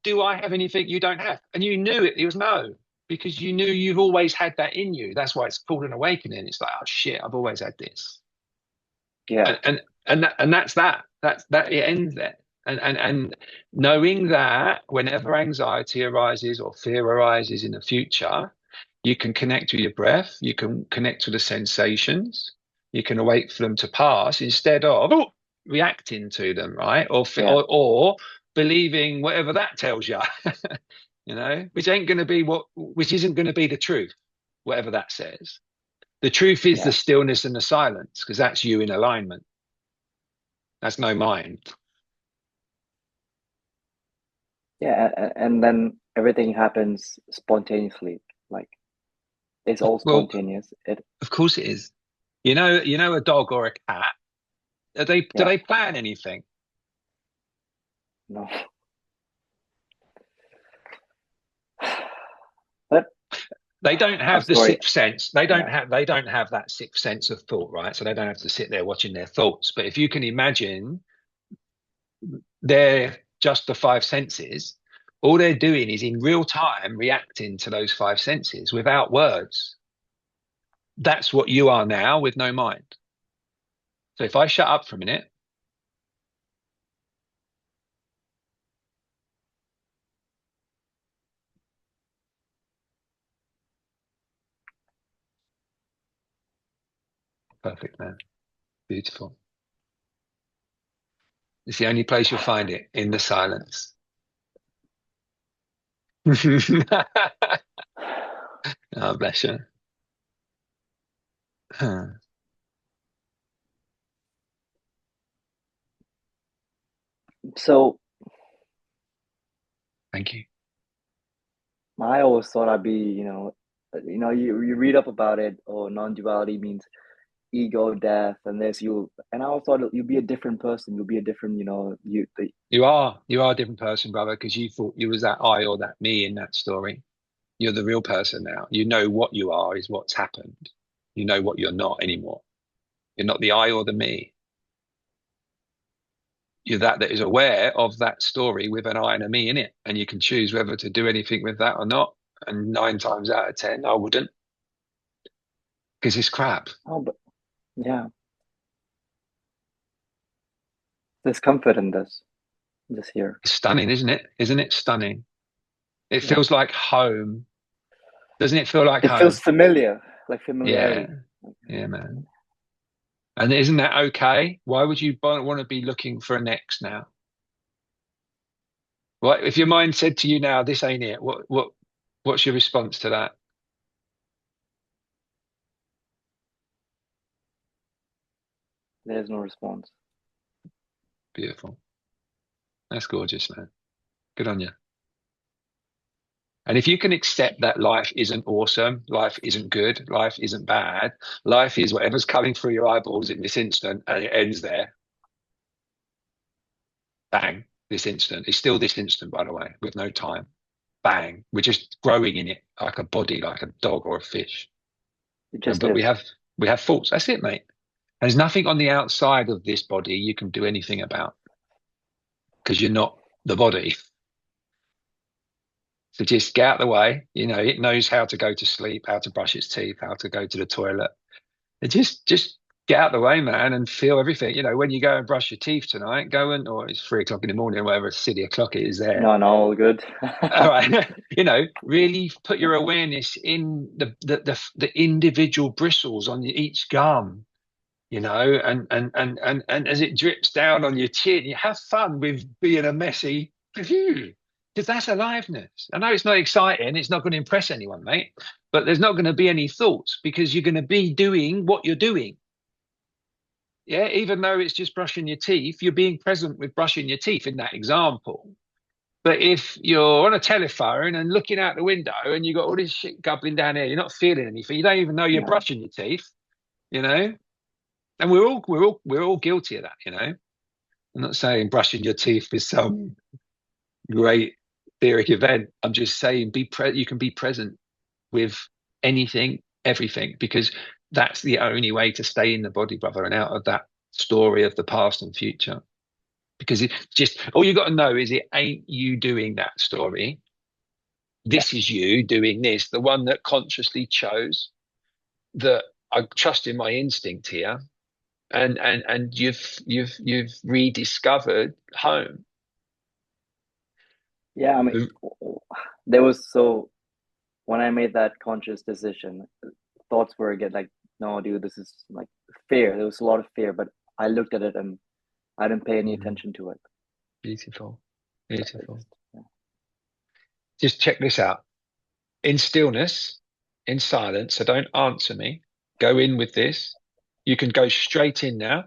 do I have anything you don't have? And you knew it was no, because you knew you've always had that in you. That's why it's called an awakening. It's like, oh shit, I've always had this. Yeah. And that's that. That's that. It ends there. And knowing that whenever anxiety arises or fear arises in the future, you can connect with your breath. You can connect with the sensations. You can wait for them to pass instead of reacting to them, right? Yeah. Or believing whatever that tells you, which isn't going to be the truth, whatever that says. The truth is the Yeah. stillness and the silence, because that's you in alignment. That's no mind. Yeah. And then everything happens spontaneously. Like, it's all Well, spontaneous. It, of course it is. You know a dog or a cat. Do yeah. they plan anything? No. But They don't I'm have the sorry. sixth sense. Yeah. They don't have that sixth sense of thought, right? So they don't have to sit there watching their thoughts. But if you can imagine they're just the five senses, All they're doing is in real time reacting to those five senses without words. That's what you are now with no mind. So if I shut up for a minute, perfect, man. Beautiful. It's the only place you'll find it in the silence. Oh, bless you. So Thank you. I always thought I'd be, you read up about it, or non-duality means ego, death, and this you. And I always thought you'd be a different person. You'll be a different, You are a different person, brother, because you thought you was that I or that me in that story. You're the real person now. You know what you are is what's happened. You know what you're not anymore. You're not the I or the me. You're that is aware of that story with an I and a me in it. And you can choose whether to do anything with that or not. And nine times out of 10, I wouldn't, because it's crap. oh, but yeah, there's comfort in this here. It's stunning, isn't it? Isn't it stunning? It Yeah, feels like home. Doesn't it feel like it feels home? familiar, like Yeah. familiarity. Yeah, man. And isn't that okay? Why would you want to be looking for a next now? What if your mind said to you now, this ain't it? What's your response to that? There's no response. Beautiful. That's gorgeous, man. Good on you. And if you can accept that life isn't awesome, life isn't good, life isn't bad, life is whatever's coming through your eyeballs in this instant, and it ends there. Bang. This instant. It's still this instant, by the way, with no time. Bang. We're just growing in it like a body, like a dog or a fish. It And just but we is. have we have thoughts. That's it, mate. There's nothing on the outside of this body you can do anything about because you're not the body. So just get out of the way. You know, it knows how to go to sleep, how to brush its teeth, how to go to the toilet. It just get out of the way, man, and feel everything. You know, when you go and brush your teeth tonight, go and, or it's 3 o'clock in the morning, whatever city o'clock it is there. No, no, all good. All right. You know, really put your awareness in the individual bristles on each gum, you know, and as it drips down on your chin, you have fun with being a messy, because that's aliveness. I know it's not exciting, it's not going to impress anyone, mate, but there's not going to be any thoughts because you're going to be doing what you're doing. Yeah, even though it's just brushing your teeth, you're being present with brushing your teeth in that example. But if you're on a telephone and looking out the window and you've got all this shit gobbling down here, you're not feeling anything. You don't even know you're Yeah, brushing your teeth, you know. And we're all guilty of that, you know. I'm not saying brushing your teeth is some great theoric event. I'm just saying you can be present with anything, everything, because that's the only way to stay in the body, brother, and out of that story of the past and future. Because it just all you got to know is it ain't you doing that story. yeah, This is you doing this, the one that consciously chose that I trust in my instinct here, and you've rediscovered home. yeah. I mean, there was so when I made that conscious decision, thoughts were again like, no, dude, this is like fear. There was a lot of fear, but I looked at it and I didn't pay any Mhm. attention to it. Beautiful, I beautiful. just, yeah. Just check this out. In stillness, in silence, so don't answer me. Go in with this. You can go straight in now.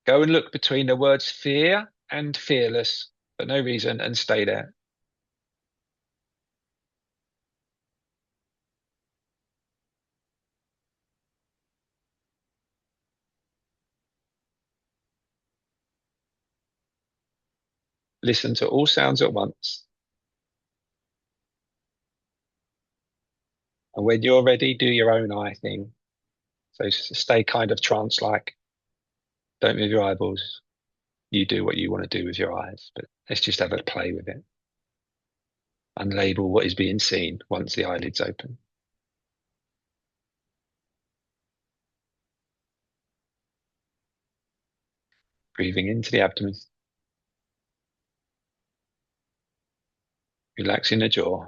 Go and look between the words fear and fearless for no reason and stay there. Listen to all sounds at once. And when you're ready, do your own eye thing. So stay kind of trance-like. Don't move your eyeballs. You do what you want to do with your eyes, but let's just have a play with it. Unlabel what is being seen once the eyelids open. Breathing into the abdomen, relaxing the jaw.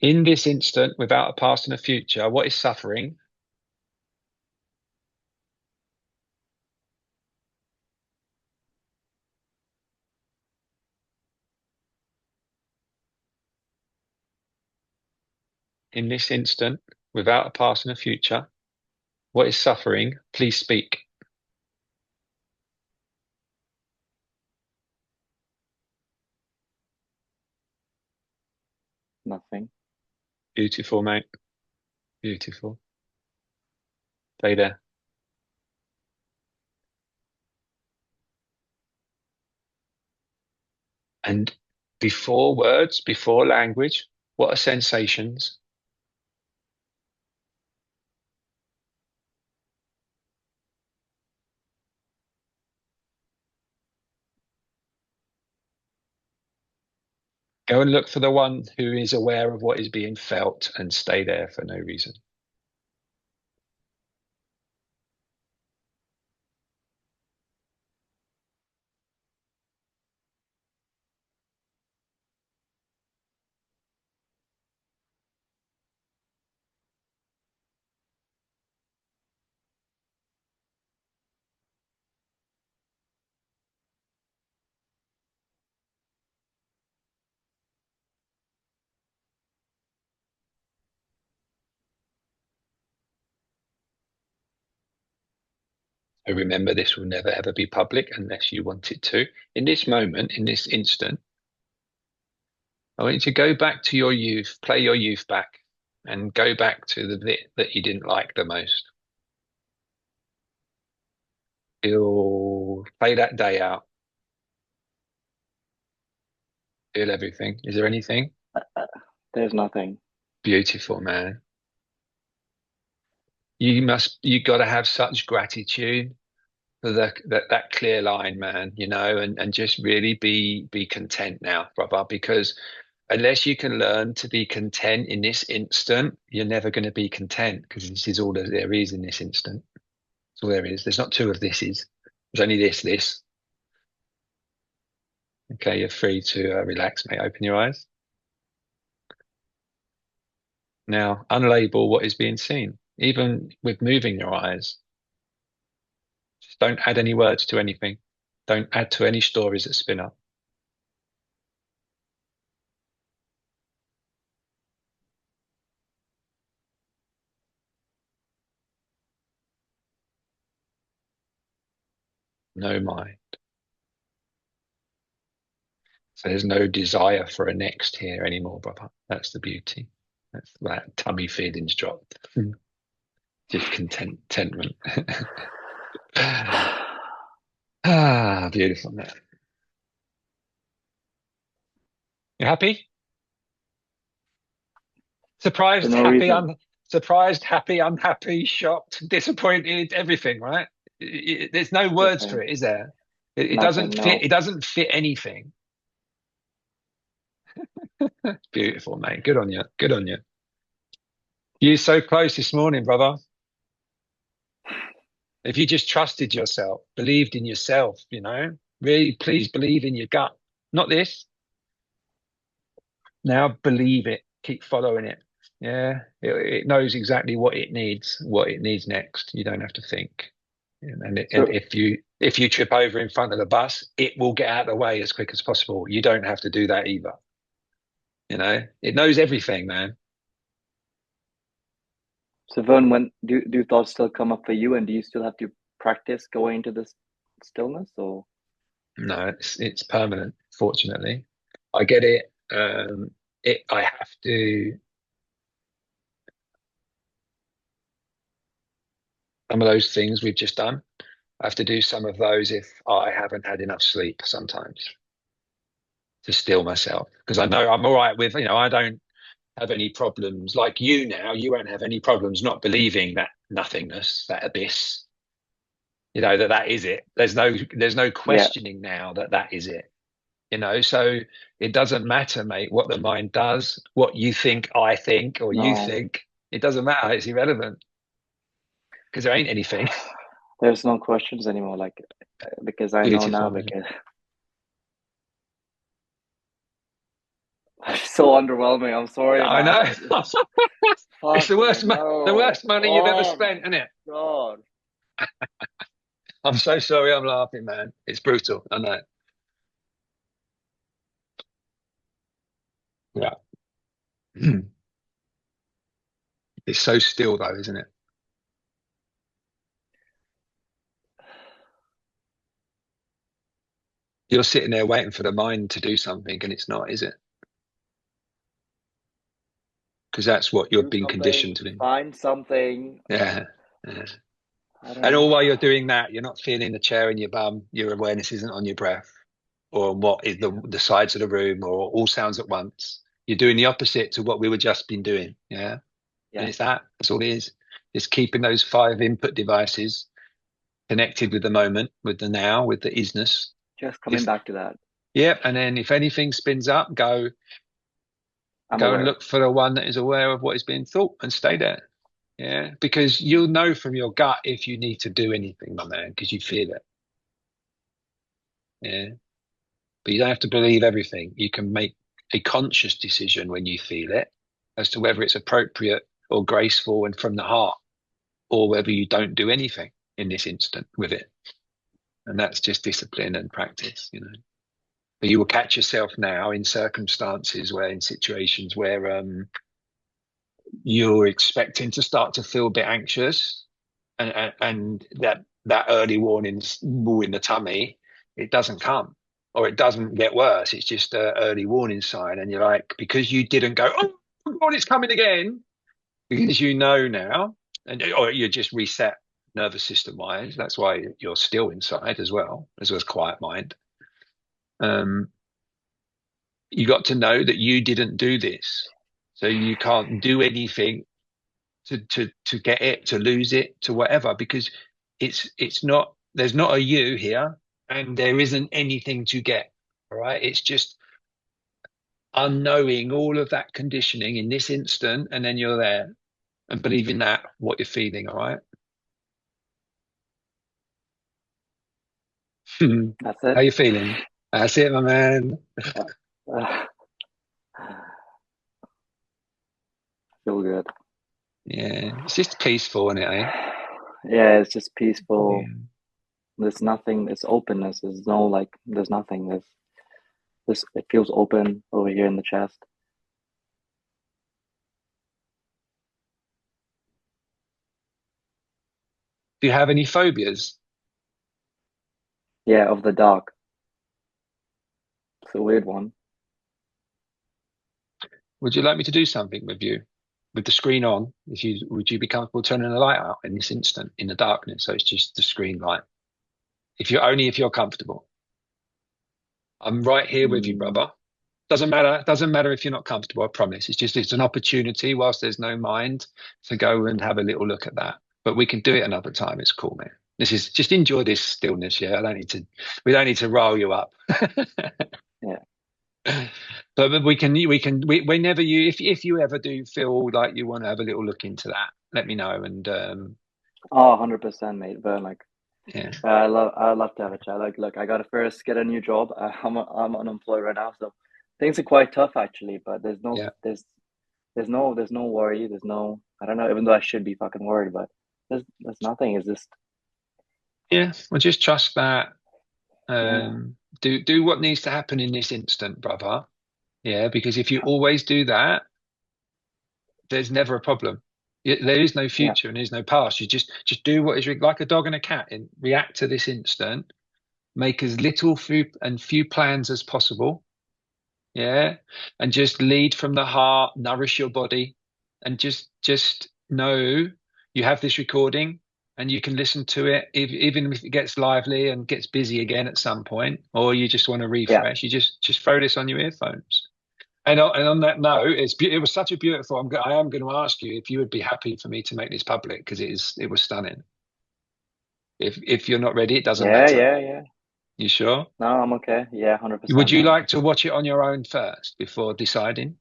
In this instant, without a past and a future, what is suffering? In this instant, without a past and a future, what is suffering? Please speak. Nothing. Beautiful, mate. Beautiful. Stay there. And before words, before language, what are sensations? Go and look for the one who is aware of what is being felt and stay there for no reason. So remember, this will never ever be public unless you want it to. In this moment, in this instant, I want you to go back to your youth, play your youth back, and go back to the bit that you didn't like the most. You'll play that day out, feel everything. Is there anything? There's nothing. Beautiful, man. You got to have such gratitude for that clear line, man, and just really be content now, brother, because unless you can learn to be content in this instant, you're never going to be content because this is all that there is in this instant. That's all there is. There's not two of thises. There's only this. Okay, you're free to relax, mate. Open your eyes. Now, unlabel what is being seen, even with moving your eyes. Just don't add any words to anything. Don't add to any stories that spin up. No mind. So there's no desire for a next here anymore, brother. That's the beauty. That's that tummy feelings dropped. Just contentment. Ah, beautiful, man. You happy? For Surprised, no happy, reason. surprised, happy, unhappy, shocked, disappointed, everything, right? There's no words for Everything. it, is there? It doesn't Nothing. fit. No. It doesn't fit anything. Beautiful, mate. Good on you. Good on you. You're so close this morning, brother. If you just trusted yourself, believed in yourself, really, please believe in your gut. Not this. Now believe it. Keep following it. Yeah, it knows exactly what it needs next. You don't have to think. And So if you trip over in front of the bus, it will get out of the way as quick as possible. You don't have to do that either. It knows everything, man. so Vern, when do thoughts still come up for you, and do you still have to practice going into this stillness, or No, it's permanent. Fortunately, I get it. I have to. Some of those things we've just done. I have to do some of those if I haven't had enough sleep sometimes to still myself because I know I'm all right with. I don't. have any problems. Like you now, you won't have any problems not believing that nothingness, that abyss, that is it. There's no Yeah. questioning now that that is it. So it doesn't matter, mate, what the mind does, what you think, I think, or you No. think. It doesn't matter. It's irrelevant because there ain't anything. There's no questions anymore, like because I know now, Beautiful, man. because it's so underwhelming. I'm sorry, I man. know. Like, It's the worst, fucking the no. worst money you've ever Oh my spent, isn't it? God. I'm so sorry. I'm laughing, man. It's brutal. I know. Yeah. It's so still, though, isn't it? You're sitting there waiting for the mind to do something, and it's not, is it? Because that's what you've Do been conditioned something, to do. find something. Yeah. Yeah. I don't And know. all while you're doing that, you're not feeling the chair in your bum. Your awareness isn't on your breath or on what is the sides of the room or all sounds at once. You're doing the opposite to what we were just been doing. Yeah. And Yeah, it's that. That's all it is. It's keeping those five input devices connected with the moment, with the now, with the isness. just coming If back to that. Yep. And then if anything spins up, I'm go and aware. look for the one that is aware of what is being thought and stay there. Yeah. Because you'll know from your gut if you need to do anything, my man, because you feel it. Yeah. But you don't have to believe everything. You can make a conscious decision when you feel it as to whether it's appropriate or graceful and from the heart, or whether you don't do anything in this instant with it. And that's just discipline and practice. But you will catch yourself now in circumstances where, in situations where you're expecting to start to feel a bit anxious, and that early warning in the tummy, it doesn't come, or it doesn't get worse. It's just an early warning sign, and you're like, because you didn't go, oh God, it's coming again, because you know now, or you're just reset nervous system wise. That's why you're still inside as well as quiet mind. Um, you got to know that you didn't do this, so you can't do anything to get it, to lose it, to whatever, because it's not, there's not a you here, and there isn't anything to get. All right. It's just unknowing all of that conditioning in this instant, and then you're there and believing that what you're feeling. All right. That's How it. you feeling? That's it, my man. Uh, feel good. Yeah. It's just peaceful, isn't it, eh? Yeah, it's just peaceful. Yeah. There's nothing. It's openness. There's no like. There's nothing. There's this. It feels open over here in the chest. Do you have any phobias? Yeah, of the dark. It's a weird one. Would you like me to do something with you? With the screen on, would you be comfortable turning the light out in this instant in the darkness? So it's just the screen light. If you're comfortable. I'm right here with you, Mm, brother. Doesn't matter if you're not comfortable, I promise. It's an opportunity whilst there's no mind to go and have a little look at that. But we can do it another time. It's cool, man. This is just enjoy this stillness, yeah. We don't need to roll you up. yeah. But whenever if you ever do feel like you want to have a little look into that, let me know. And Oh, 100%, mate. But like, yeah, I love to have a chat. Like, look, I gotta first get a new job. I'm unemployed right now, so things are quite tough actually. But yeah, there's no worry. There's no, I don't know. Even though I should be fucking worried, but there's nothing. It's just, yeah. Well, just trust that. yeah, Do what needs to happen in this instant, brother. Yeah, because if you always do that, there's never a problem. There is no yeah, future and there's no past. You just do what is like a dog and a cat and react to this instant. Make as little few plans as possible. Yeah, and just lead from the heart. Nourish your body, and just know you have this recording and you can listen to it even if it gets lively and gets busy again at some point, or you just want to yeah. refresh. You just throw this on your earphones. And on that note, it was such a beautiful. I am going to ask you if you would be happy for me to make this public because it was stunning. If you're not ready, it doesn't Yeah, matter. yeah, yeah. You sure? No, I'm okay. Yeah, Would 100%, you man. like to watch it on your own first before deciding?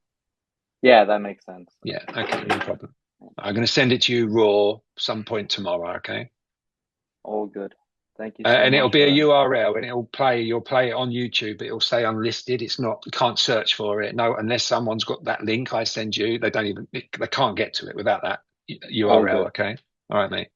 Yeah, that makes sense. Yeah, okay, no problem. I'm going to send it to you raw some point tomorrow, okay? All good. Thank you so And it'll much, be a Vern. URL and you'll play it on YouTube, but it'll say unlisted. It's not, you can't search for it. No, unless someone's got that link I send you, they can't get to it without that All URL, good. okay? All right, mate.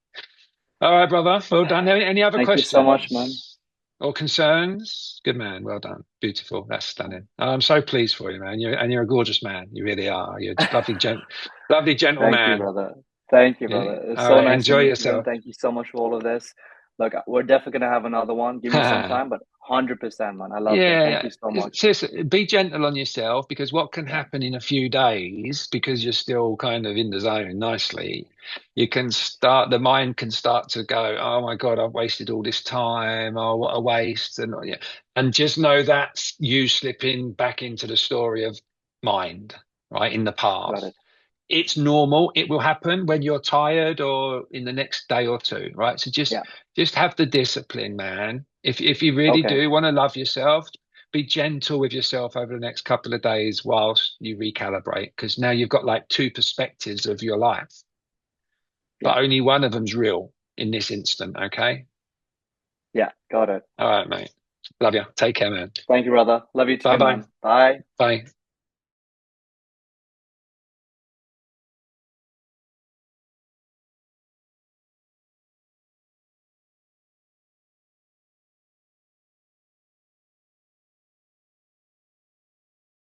All right, brother. Well done. Any other Thank you so much, man. questions or concerns? Good man. Well done. Beautiful. That's stunning. I'm so pleased for you, man. You're a gorgeous man. You really are. You're a lovely Thank you, gentleman. brother. Thank you, Yeah. brother. It's All so right. nice to Enjoy meet you, and yourself. thank you so much for all of this. Look, we're definitely gonna have another one. Give me some time, but 100%, man. I loved it. Thank Yeah, you so much. seriously, be gentle on yourself because what can Yeah, happen in a few days, because you're still kind of in the zone nicely, the mind can start to go, oh my God, I've wasted all this time. Oh, what a waste. And yeah, and just know that's you slipping back into the story of mind, right, in the got past. it. It's normal. It will happen when you're tired or in the next day or two, right? So Yeah. just have the discipline, man. If you really Okay. do want to love yourself, be gentle with yourself over the next couple of days whilst you recalibrate, because now you've got like two perspectives of your life, Yeah. but only one of them's real in this instant, okay? Yeah. Got it. All right, mate. Love you. Take care, man. Thank you, brother. Love you too, Bye-bye. man. Bye. Bye.